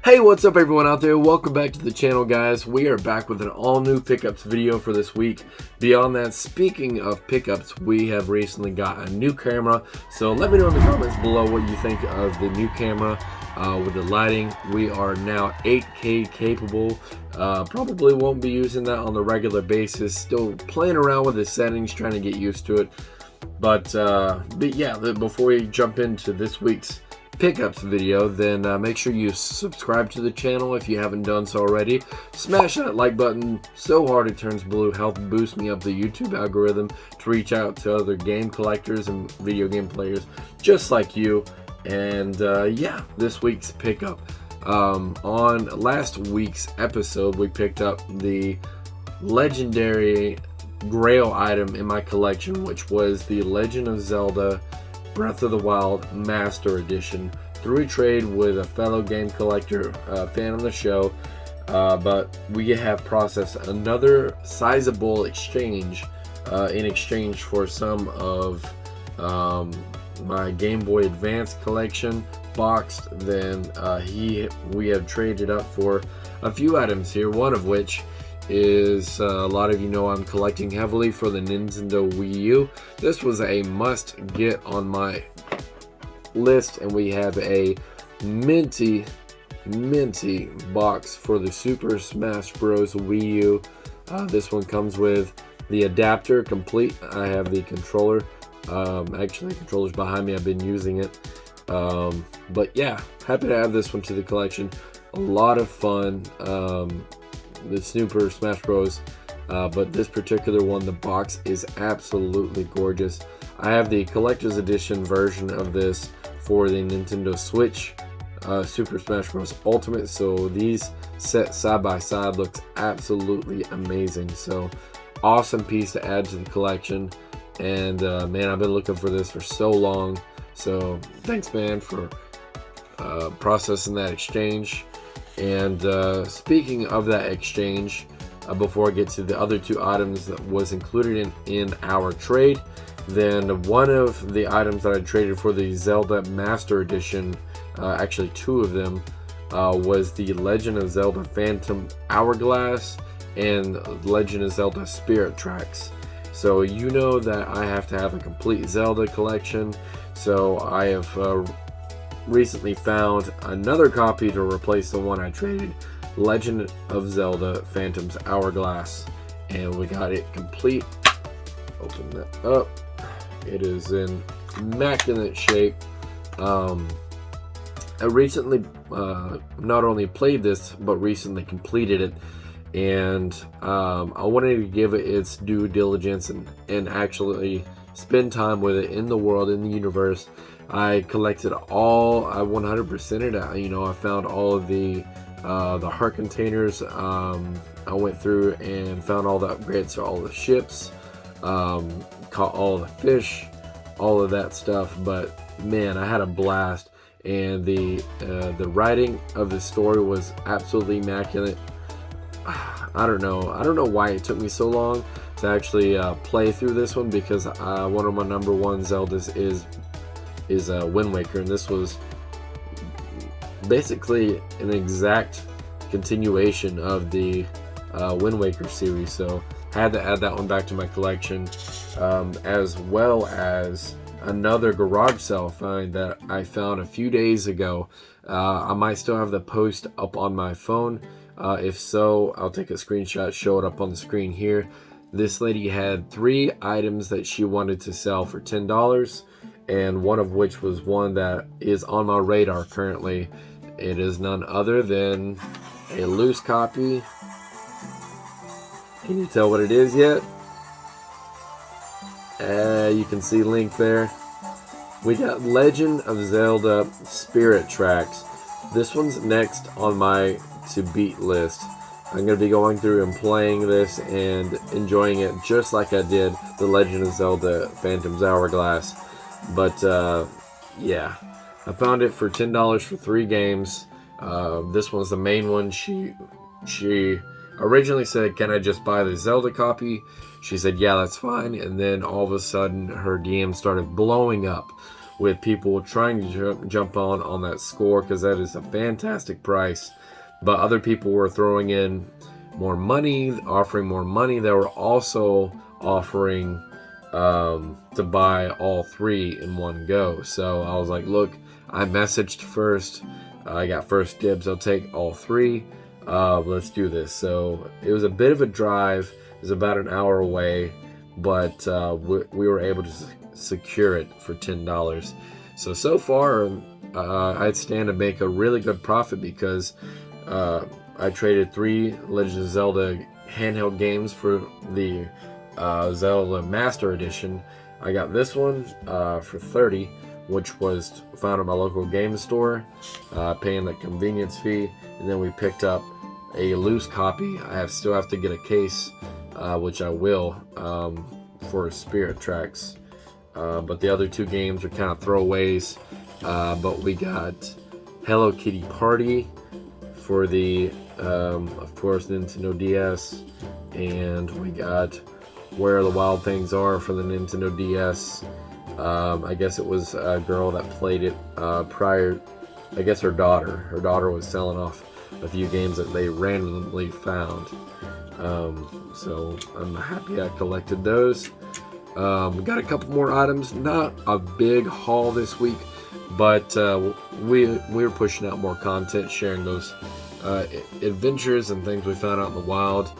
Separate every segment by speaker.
Speaker 1: Hey, what's up everyone out there? Welcome back to the channel, guys. We are back with an all-new pickups video for this week. Beyond that, speaking of pickups, we have recently got a new camera. So let me know in the comments below what you think of the new camera with the lighting. We are now 8K capable. Probably won't be using that on the regular basis. Still playing around with the settings, trying to get used to it. But yeah, before we jump into this week's pickups video, then make sure you subscribe to the channel if you haven't done so already. Smash that like button so hard it turns blue. Help boost me up the YouTube algorithm to reach out to other game collectors and video game players just like you. And yeah, this week's pickup. On last week's episode, we picked up the legendary grail item in my collection, which was the Legend of Zelda Breath of the Wild Master Edition through a trade with a fellow game collector, fan of the show. But we have processed another sizable exchange in exchange for some of my Game Boy Advance collection boxed. Then we have traded up for a few items here, one of which is a lot of you know I'm collecting heavily for the Nintendo Wii U. This was a must get on my list, and we have a minty box for the Super Smash Bros. Wii U. This one comes with the adapter complete. I have the controller. Actually, the controller's behind me. I've been using it. But yeah, happy to add this one to the collection. A lot of fun. The Super Smash Bros. But this particular one, the box is absolutely gorgeous. I have the collector's edition version of this for the Nintendo Switch Super Smash Bros. Ultimate. So these set side by side looks absolutely amazing. So awesome piece to add to the collection. And man, I've been looking for this for so long. So thanks, man, for processing that exchange. And speaking of that exchange, before I get to the other two items that was included in our trade, then one of the items that I traded for the Zelda Master Edition, actually two of them, was the Legend of Zelda Phantom Hourglass and Legend of Zelda Spirit Tracks. So you know that I have to have a complete Zelda collection, so I have recently found another copy to replace the one I traded, Legend of Zelda Phantom's Hourglass, and we got it complete. Open that up. It is in immaculate shape. I recently not only played this, but recently completed it, and I wanted to give it its due diligence and actually spend time with it in the world, in the universe. I collected all, I 100%ed it. You know, I found all of the heart containers. I went through and found all the upgrades to all the ships, caught all the fish, all of that stuff. But man, I had a blast, and the writing of the story was absolutely immaculate. I don't know why it took me so long to actually play through this one, because one of my number one Zeldas is Wind Waker, and this was basically an exact continuation of the Wind Waker series. So I had to add that one back to my collection, as well as another garage sale find that I found a few days ago. I might still have the post up on my phone. If so, I'll take a screenshot, show it up on the screen here. This lady had 3 items that she wanted to sell for $10, and one of which was one that is on my radar currently. It is none other than a loose copy. Can you tell what it is yet? You can see Link there. We got Legend of Zelda Spirit Tracks. This one's next on my to beat list. I'm going to be going through and playing this and enjoying it just like I did the Legend of Zelda Phantom's Hourglass. But yeah, I found it for $10 for 3 games. This one's the main one. She originally said, can I just buy the Zelda copy? She said, yeah, that's fine. And then all of a sudden her DM started blowing up with people trying to jump on that score, because that is a fantastic price. But other people were throwing in more money, offering more money. They were also offering to buy all 3 in one go. So I was like, look, I messaged first. I got first dibs. I'll take all 3. Let's do this. So it was a bit of a drive. It was about an hour away, but we were able to secure it for $10. So far, I'd stand to make a really good profit, because I traded 3 Legend of Zelda handheld games for the Zelda Master Edition. I got this one for $30, which was found at my local game store, paying the convenience fee, and then we picked up a loose copy. I still have to get a case, which I will, for Spirit Tracks. But the other 2 games are kind of throwaways. But we got Hello Kitty Party for the, of course, Nintendo DS, and we got Where the Wild Things Are for the Nintendo DS. I guess it was a girl that played it prior. I guess her daughter was selling off a few games that they randomly found. So I'm happy I collected those. Got a couple more items. Not a big haul this week, but we're pushing out more content, sharing those adventures and things we found out in the wild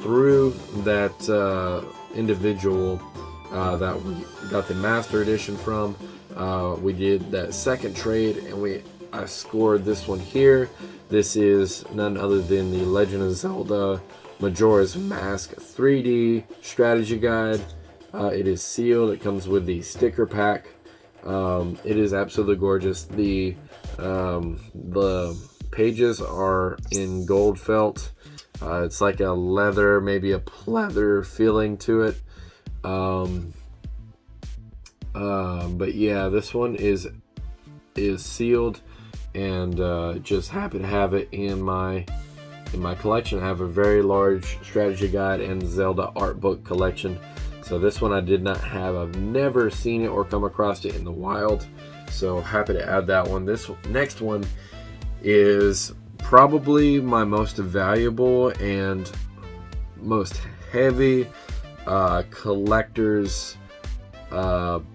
Speaker 1: through that individual that we got the Master Edition from. We did that second trade, and I scored this one here. This is none other than the Legend of Zelda Majora's Mask 3D strategy guide. It is sealed. It comes with the sticker pack. It is absolutely gorgeous. The pages are in gold felt. It's like a leather, maybe a pleather feeling to it. But yeah, this one is sealed, and just happy to have it in my collection. I have a very large strategy guide and Zelda art book collection. So this one I did not have. I've never seen it or come across it in the wild. So happy to add that one. This next one is probably my most valuable and most heavy collector's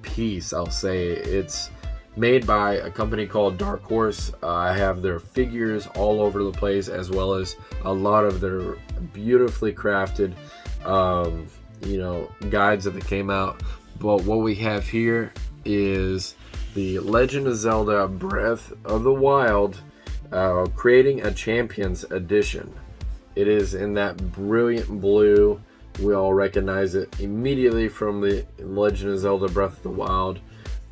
Speaker 1: piece, I'll say. It's made by a company called Dark Horse. I have their figures all over the place, as well as a lot of their beautifully crafted guides that they came out. But what we have here is the Legend of Zelda Breath of the Wild Creating a Champions Edition. It is in that brilliant blue. We all recognize it immediately from the Legend of Zelda Breath of the Wild.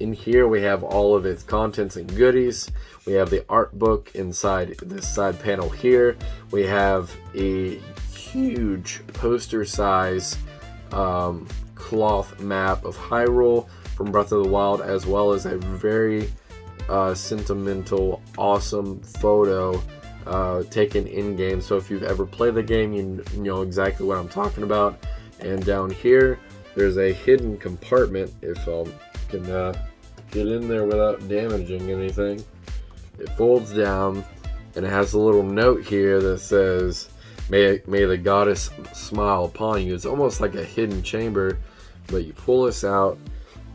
Speaker 1: In here we have all of its contents and goodies. We have the art book inside this side panel here. We have a huge poster size cloth map of Hyrule from Breath of the Wild, as well as a very sentimental, awesome photo taken in game. So if you've ever played the game, you know exactly what I'm talking about. And down here there's a hidden compartment, if I can get in there without damaging anything. It folds down, and it has a little note here that says, may the goddess smile upon you. It's almost like a hidden chamber, but you pull this out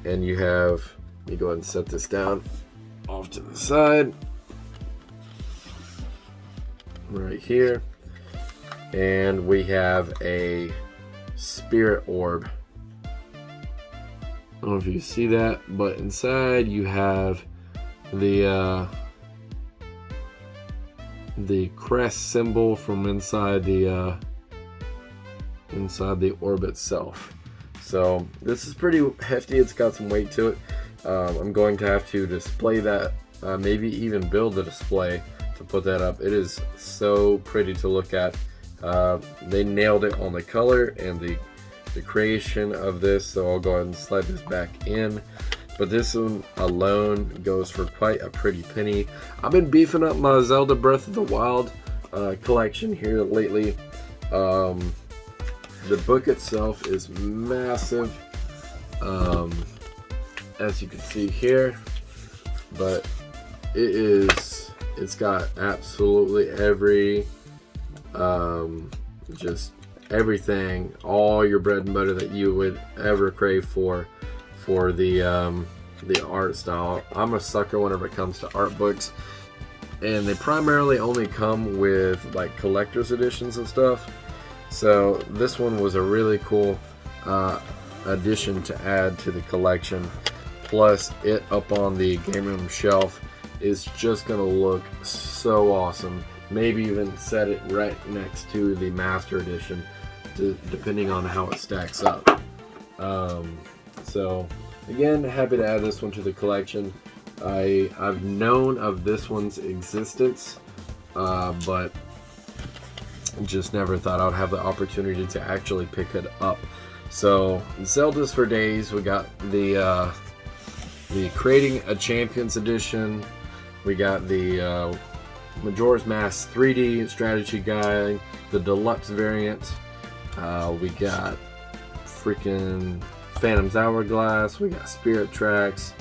Speaker 1: and you have, let me go ahead and set this down off to the side right here, and we have a spirit orb. I don't know if you see that, but inside you have the crest symbol from inside the orb itself. So this is pretty hefty. It's got some weight to it. I'm going to have to display that, maybe even build a display to put that up. It is so pretty to look at. They nailed it on the color and the creation of this, so I'll go ahead and slide this back in. But this one alone goes for quite a pretty penny. I've been beefing up my Zelda Breath of the Wild collection here lately. The book itself is massive. as you can see here. But it's got absolutely every just everything, all your bread and butter that you would ever crave for the art style. I'm a sucker whenever it comes to art books, and they primarily only come with like collector's editions and stuff. So this one was a really cool addition to add to the collection. Plus, it up on the game room shelf is just gonna look so awesome. Maybe even set it right next to the Master Edition, depending on how it stacks up. So again, happy to add this one to the collection. I've known of this one's existence, but just never thought I'd have the opportunity to actually pick it up. So Zelda's for days. We got the Creating a Champions edition. We got the Majora's Mask 3D strategy guide, the deluxe variant. We got freaking Phantom's Hourglass. We got Spirit Tracks,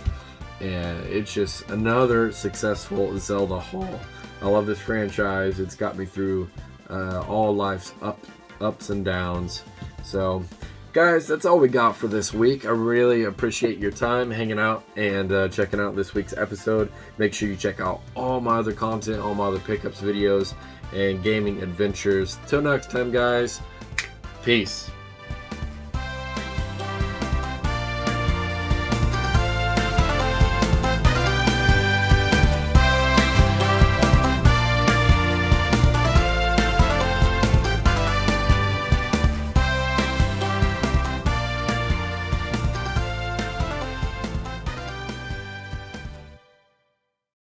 Speaker 1: and it's just another successful Zelda haul. I love this franchise. It's got me through all life's ups and downs. So guys, that's all we got for this week. I really appreciate your time hanging out and checking out this week's episode. Make sure you check out all my other content, all my other pickups videos and gaming adventures. Till next time, guys. Peace.